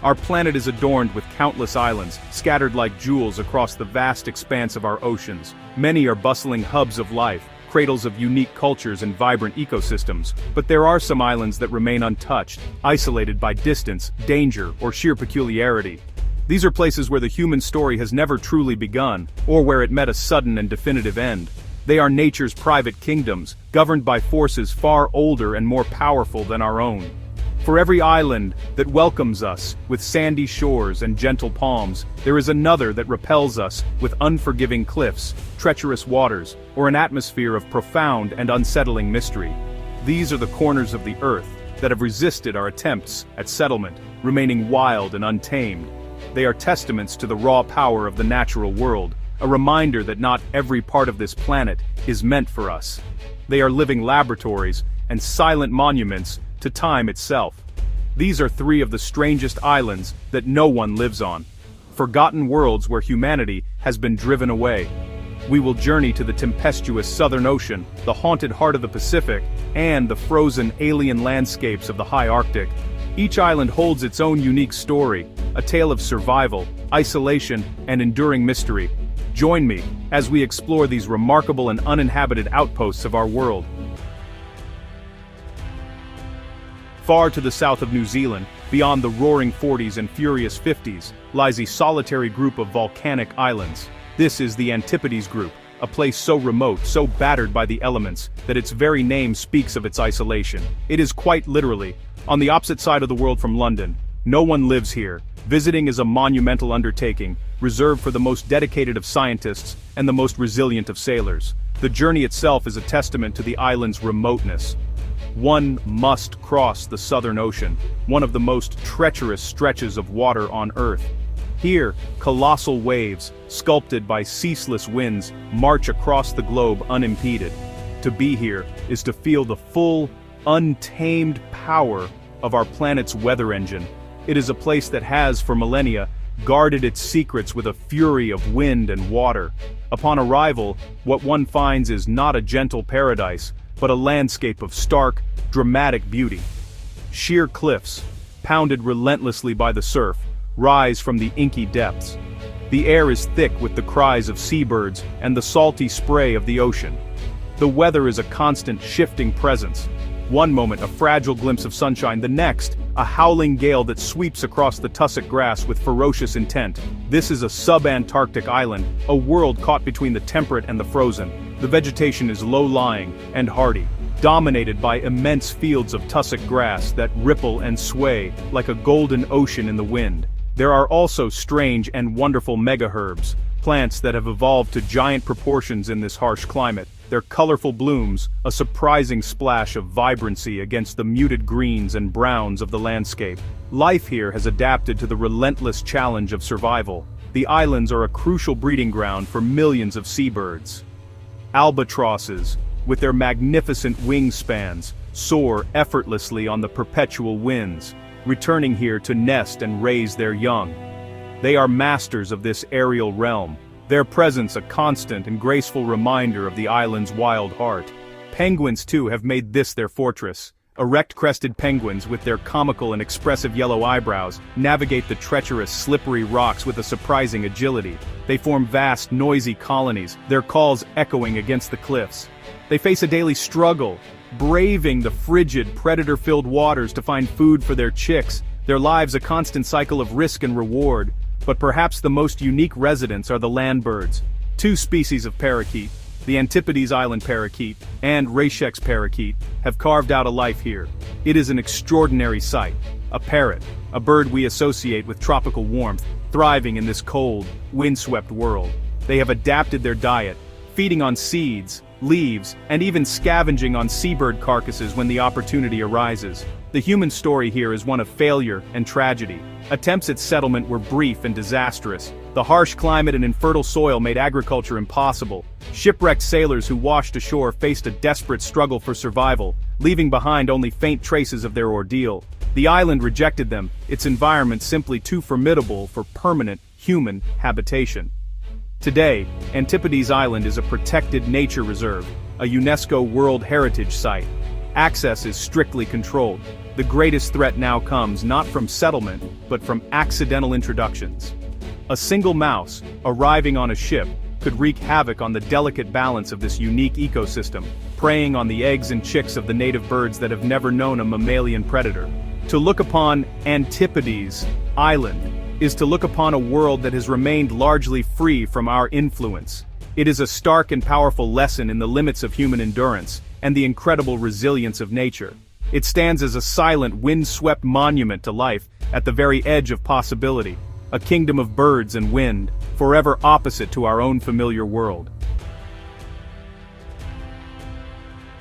Our planet is adorned with countless islands, scattered like jewels across the vast expanse of our oceans. Many are bustling hubs of life, cradles of unique cultures and vibrant ecosystems, but there are some islands that remain untouched, isolated by distance, danger, or sheer peculiarity. These are places where the human story has never truly begun, or where it met a sudden and definitive end. They are nature's private kingdoms, governed by forces far older and more powerful than our own. For every island that welcomes us with sandy shores and gentle palms, there is another that repels us with unforgiving cliffs, treacherous waters, or an atmosphere of profound and unsettling mystery. These are the corners of the earth that have resisted our attempts at settlement, remaining wild and untamed. They are testaments to the raw power of the natural world, a reminder that not every part of this planet is meant for us. They are living laboratories and silent monuments to time itself. These are three of the strangest islands that no one lives on. Forgotten worlds where humanity has been driven away. We will journey to the tempestuous Southern Ocean, the haunted heart of the Pacific, and the frozen alien landscapes of the high Arctic. Each island holds its own unique story, a tale of survival, isolation, and enduring mystery. Join me as we explore these remarkable and uninhabited outposts of our world. Far to the south of New Zealand, beyond the roaring 40s and furious 50s, lies a solitary group of volcanic islands. This is the Antipodes Group, a place so remote, so battered by the elements, that its very name speaks of its isolation. It is quite literally on the opposite side of the world from London. No one lives here. Visiting is a monumental undertaking, reserved for the most dedicated of scientists and the most resilient of sailors. The journey itself is a testament to the island's remoteness. One must cross the Southern Ocean, one of the most treacherous stretches of water on Earth. Here, colossal waves, sculpted by ceaseless winds, march across the globe unimpeded. To be here is to feel the full, untamed power of our planet's weather engine. It is a place that has, for millennia, guarded its secrets with a fury of wind and water. Upon arrival, what one finds is not a gentle paradise, but a landscape of stark, dramatic beauty. Sheer cliffs, pounded relentlessly by the surf, rise from the inky depths. The air is thick with the cries of seabirds and the salty spray of the ocean. The weather is a constant, shifting presence. One moment a fragile glimpse of sunshine, the next, a howling gale that sweeps across the tussock grass with ferocious intent. This is a sub-Antarctic island, a world caught between the temperate and the frozen. The vegetation is low-lying and hardy, dominated by immense fields of tussock grass that ripple and sway like a golden ocean in the wind. There are also strange and wonderful megaherbs, plants that have evolved to giant proportions in this harsh climate. Their colorful blooms, a surprising splash of vibrancy against the muted greens and browns of the landscape. Life here has adapted to the relentless challenge of survival. The islands are a crucial breeding ground for millions of seabirds. Albatrosses, with their magnificent wingspans, soar effortlessly on the perpetual winds, returning here to nest and raise their young. They are masters of this aerial realm, their presence a constant and graceful reminder of the island's wild heart. Penguins, too, have made this their fortress. Erect-crested penguins with their comical and expressive yellow eyebrows navigate the treacherous, slippery rocks with a surprising agility. They form vast, noisy colonies, their calls echoing against the cliffs. They face a daily struggle, braving the frigid, predator-filled waters to find food for their chicks, their lives a constant cycle of risk and reward. But perhaps the most unique residents are the land birds. Two species of parakeet, the Antipodes Island parakeet and Reischek's parakeet, have carved out a life here. It is an extraordinary sight. A parrot, a bird we associate with tropical warmth, thriving in this cold, windswept world. They have adapted their diet, feeding on seeds, leaves, and even scavenging on seabird carcasses when the opportunity arises. The human story here is one of failure and tragedy. Attempts at settlement were brief and disastrous. The harsh climate and infertile soil made agriculture impossible. Shipwrecked sailors who washed ashore faced a desperate struggle for survival, leaving behind only faint traces of their ordeal. The island rejected them, its environment simply too formidable for permanent human habitation. Today, Antipodes Island is a protected nature reserve, a UNESCO World Heritage Site. Access is strictly controlled. The greatest threat now comes not from settlement, but from accidental introductions. A single mouse, arriving on a ship, could wreak havoc on the delicate balance of this unique ecosystem, preying on the eggs and chicks of the native birds that have never known a mammalian predator. To look upon Antipodes Island is to look upon a world that has remained largely free from our influence. It is a stark and powerful lesson in the limits of human endurance and the incredible resilience of nature. It stands as a silent, wind-swept monument to life at the very edge of possibility, a kingdom of birds and wind, forever opposite to our own familiar world.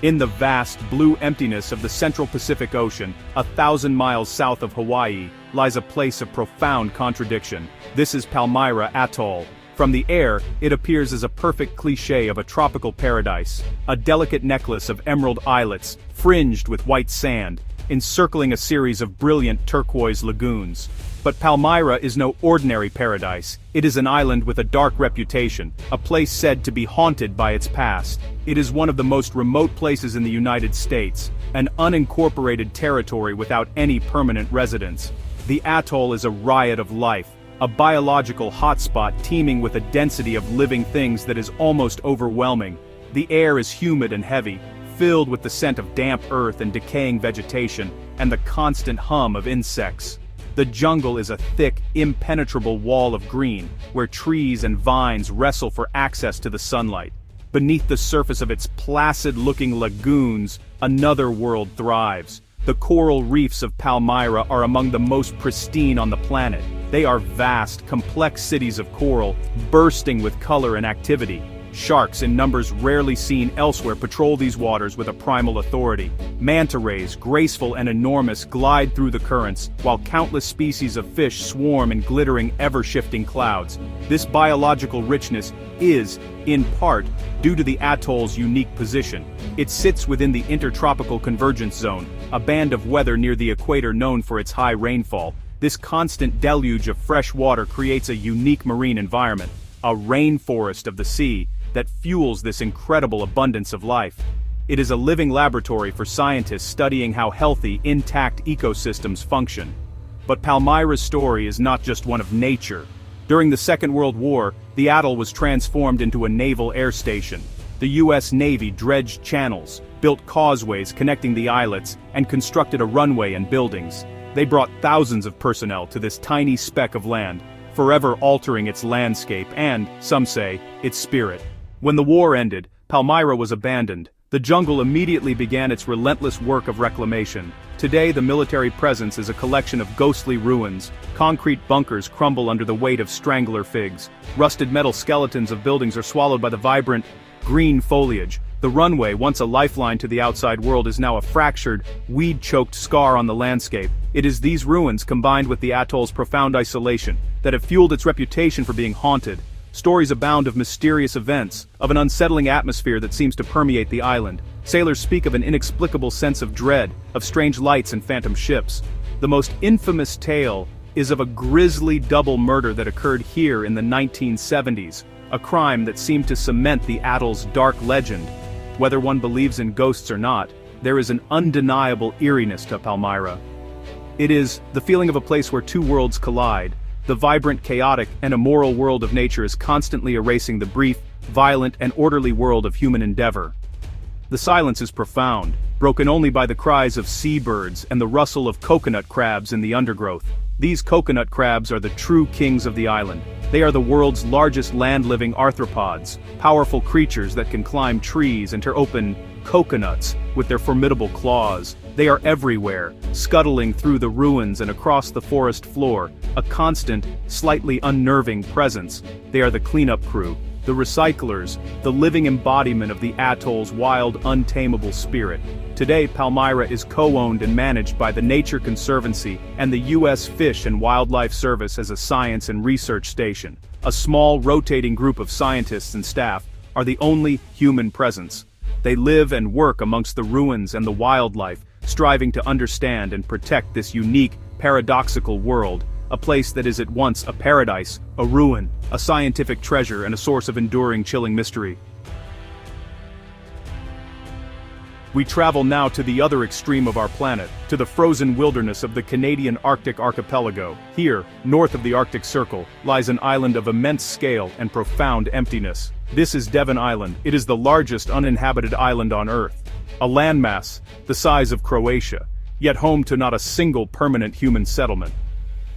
In the vast, blue emptiness of the central Pacific Ocean, 1,000 miles south of Hawaii, lies a place of profound contradiction. This is Palmyra Atoll. From the air, it appears as a perfect cliché of a tropical paradise, a delicate necklace of emerald islets, fringed with white sand, encircling a series of brilliant turquoise lagoons. But Palmyra is no ordinary paradise. It is an island with a dark reputation, a place said to be haunted by its past. It is one of the most remote places in the United States, an unincorporated territory without any permanent residents. The atoll is a riot of life, a biological hotspot teeming with a density of living things that is almost overwhelming. The air is humid and heavy, filled with the scent of damp earth and decaying vegetation, and the constant hum of insects. The jungle is a thick, impenetrable wall of green, where trees and vines wrestle for access to the sunlight. Beneath the surface of its placid-looking lagoons, another world thrives. The coral reefs of Palmyra are among the most pristine on the planet. They are vast, complex cities of coral, bursting with color and activity. Sharks in numbers rarely seen elsewhere patrol these waters with a primal authority. Manta rays, graceful and enormous, glide through the currents, while countless species of fish swarm in glittering, ever-shifting clouds. This biological richness is, in part, due to the atoll's unique position. It sits within the Intertropical Convergence Zone, a band of weather near the equator known for its high rainfall. This constant deluge of fresh water creates a unique marine environment, a rainforest of the sea, that fuels this incredible abundance of life. It is a living laboratory for scientists studying how healthy, intact ecosystems function. But Palmyra's story is not just one of nature. During the Second World War, the atoll was transformed into a naval air station. The U.S. Navy dredged channels, built causeways connecting the islets, and constructed a runway and buildings. They brought thousands of personnel to this tiny speck of land, forever altering its landscape and, some say, its spirit. When the war ended, Palmyra was abandoned. The jungle immediately began its relentless work of reclamation. Today, the military presence is a collection of ghostly ruins. Concrete bunkers crumble under the weight of strangler figs. Rusted metal skeletons of buildings are swallowed by the vibrant, green foliage. The runway, once a lifeline to the outside world, is now a fractured, weed-choked scar on the landscape. It is these ruins, combined with the atoll's profound isolation, that have fueled its reputation for being haunted. Stories abound of mysterious events, of an unsettling atmosphere that seems to permeate the island. Sailors speak of an inexplicable sense of dread, of strange lights and phantom ships. The most infamous tale is of a grisly double murder that occurred here in the 1970s, a crime that seemed to cement the atoll's dark legend. Whether one believes in ghosts or not, there is an undeniable eeriness to Palmyra. It is the feeling of a place where two worlds collide. The vibrant, chaotic, and immoral world of nature is constantly erasing the brief, violent, and orderly world of human endeavor. The silence is profound, broken only by the cries of seabirds and the rustle of coconut crabs in the undergrowth. These coconut crabs are the true kings of the island. They are the world's largest land-living arthropods, powerful creatures that can climb trees and tear open coconuts with their formidable claws. They are everywhere, scuttling through the ruins and across the forest floor, a constant, slightly unnerving presence. They are the cleanup crew, the recyclers, the living embodiment of the atoll's wild, untamable spirit. Today, Palmyra is co-owned and managed by the Nature Conservancy and the U.S. Fish and Wildlife Service as a science and research station. A small, rotating group of scientists and staff are the only human presence. They live and work amongst the ruins and the wildlife, striving to understand and protect this unique, paradoxical world, a place that is at once a paradise, a ruin, a scientific treasure, and a source of enduring, chilling mystery. We travel now to the other extreme of our planet, to the frozen wilderness of the Canadian Arctic archipelago. Here, north of the Arctic Circle, lies an island of immense scale and profound emptiness. This is Devon Island. It is the largest uninhabited island on Earth. A landmass, the size of Croatia, yet home to not a single permanent human settlement.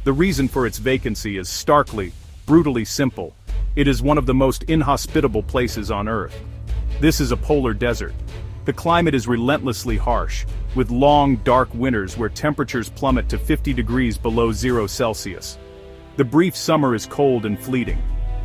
The reason for its vacancy is starkly, brutally simple. It is one of the most inhospitable places on Earth. This is a polar desert. The climate is relentlessly harsh, with long, dark winters where temperatures plummet to 50 degrees below 0 Celsius. The brief summer is cold and fleeting.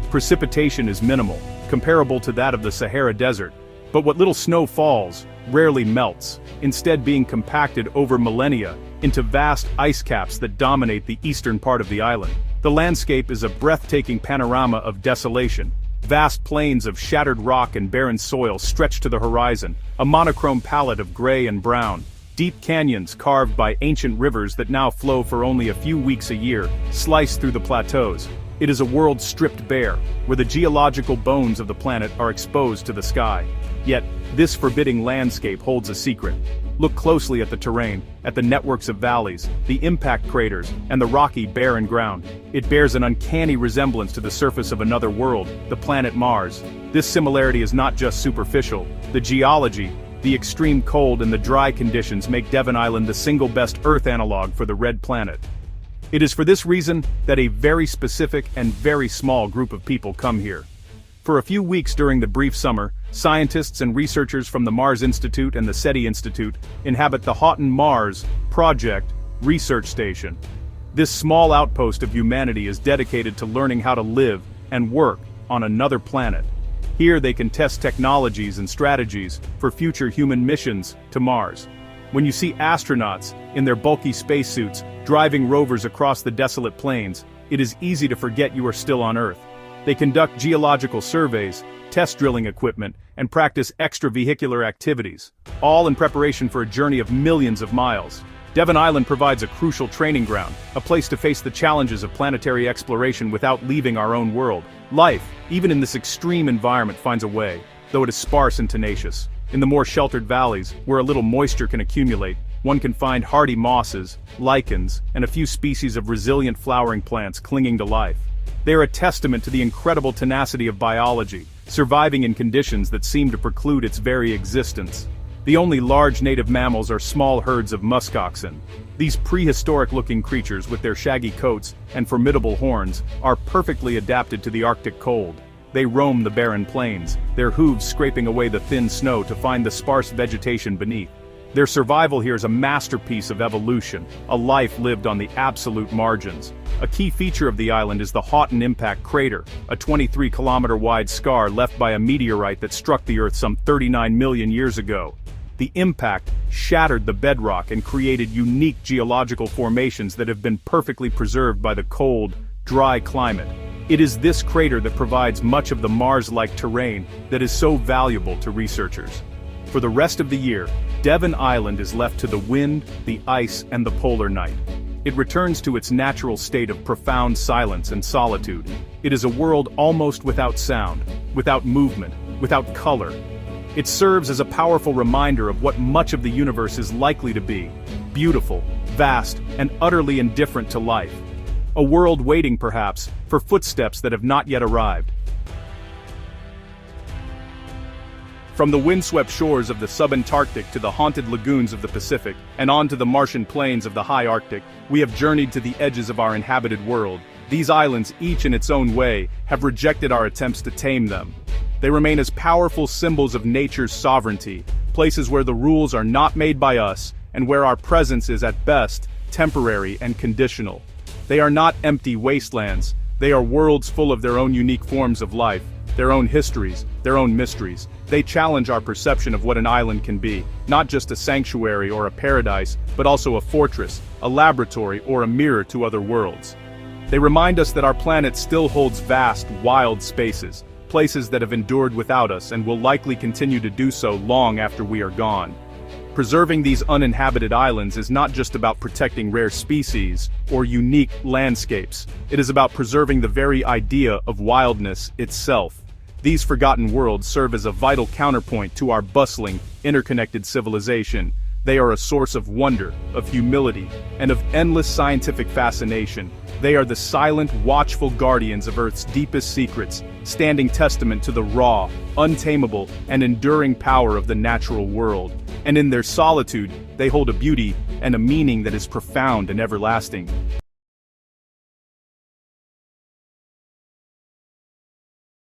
Precipitation is minimal, comparable to that of the Sahara Desert, but what little snow falls rarely melts, instead being compacted over millennia into vast ice caps that dominate the eastern part of the island. The landscape is a breathtaking panorama of desolation. Vast plains of shattered rock and barren soil stretch to the horizon, a monochrome palette of gray and brown. Deep canyons carved by ancient rivers that now flow for only a few weeks a year, slice through the plateaus. It is a world stripped bare, where the geological bones of the planet are exposed to the sky. Yet, this forbidding landscape holds a secret. Look closely at the terrain, at the networks of valleys, the impact craters, and the rocky, barren ground. It bears an uncanny resemblance to the surface of another world, the planet Mars. This similarity is not just superficial. The geology, the extreme cold and the dry conditions make Devon Island the single best Earth analog for the red planet. It is for this reason that a very specific and very small group of people come here. For a few weeks during the brief summer, scientists and researchers from the Mars Institute and the SETI Institute inhabit the Houghton Mars Project Research Station. This small outpost of humanity is dedicated to learning how to live and work on another planet. Here they can test technologies and strategies for future human missions to Mars. When you see astronauts, in their bulky spacesuits, driving rovers across the desolate plains, it is easy to forget you are still on Earth. They conduct geological surveys, test drilling equipment, and practice extravehicular activities, all in preparation for a journey of millions of miles. Devon Island provides a crucial training ground, a place to face the challenges of planetary exploration without leaving our own world. Life, even in this extreme environment, finds a way, though it is sparse and tenacious. In the more sheltered valleys, where a little moisture can accumulate, one can find hardy mosses, lichens, and a few species of resilient flowering plants clinging to life. They are a testament to the incredible tenacity of biology, surviving in conditions that seem to preclude its very existence. The only large native mammals are small herds of muskoxen. These prehistoric-looking creatures with their shaggy coats and formidable horns are perfectly adapted to the Arctic cold. They roam the barren plains, their hooves scraping away the thin snow to find the sparse vegetation beneath. Their survival here is a masterpiece of evolution, a life lived on the absolute margins. A key feature of the island is the Houghton Impact Crater, a 23-kilometer-wide scar left by a meteorite that struck the Earth some 39 million years ago. The impact shattered the bedrock and created unique geological formations that have been perfectly preserved by the cold, dry climate. It is this crater that provides much of the Mars-like terrain that is so valuable to researchers. For the rest of the year, Devon Island is left to the wind, the ice, and the polar night. It returns to its natural state of profound silence and solitude. It is a world almost without sound, without movement, without color. It serves as a powerful reminder of what much of the universe is likely to be: beautiful, vast, and utterly indifferent to life. A world waiting, perhaps, for footsteps that have not yet arrived. From the windswept shores of the subantarctic to the haunted lagoons of the Pacific, and on to the Martian plains of the high Arctic, we have journeyed to the edges of our inhabited world. These islands, each in its own way, have rejected our attempts to tame them. They remain as powerful symbols of nature's sovereignty, places where the rules are not made by us, and where our presence is at best temporary and conditional. They are not empty wastelands. They are worlds full of their own unique forms of life, their own histories, their own mysteries. They challenge our perception of what an island can be, not just a sanctuary or a paradise, but also a fortress, a laboratory, or a mirror to other worlds. They remind us that our planet still holds vast, wild spaces, places that have endured without us and will likely continue to do so long after we are gone. Preserving these uninhabited islands is not just about protecting rare species or unique landscapes. It is about preserving the very idea of wildness itself. These forgotten worlds serve as a vital counterpoint to our bustling, interconnected civilization. They are a source of wonder, of humility, and of endless scientific fascination. They are the silent, watchful guardians of Earth's deepest secrets, standing testament to the raw, untamable, and enduring power of the natural world. And in their solitude, they hold a beauty and a meaning that is profound and everlasting.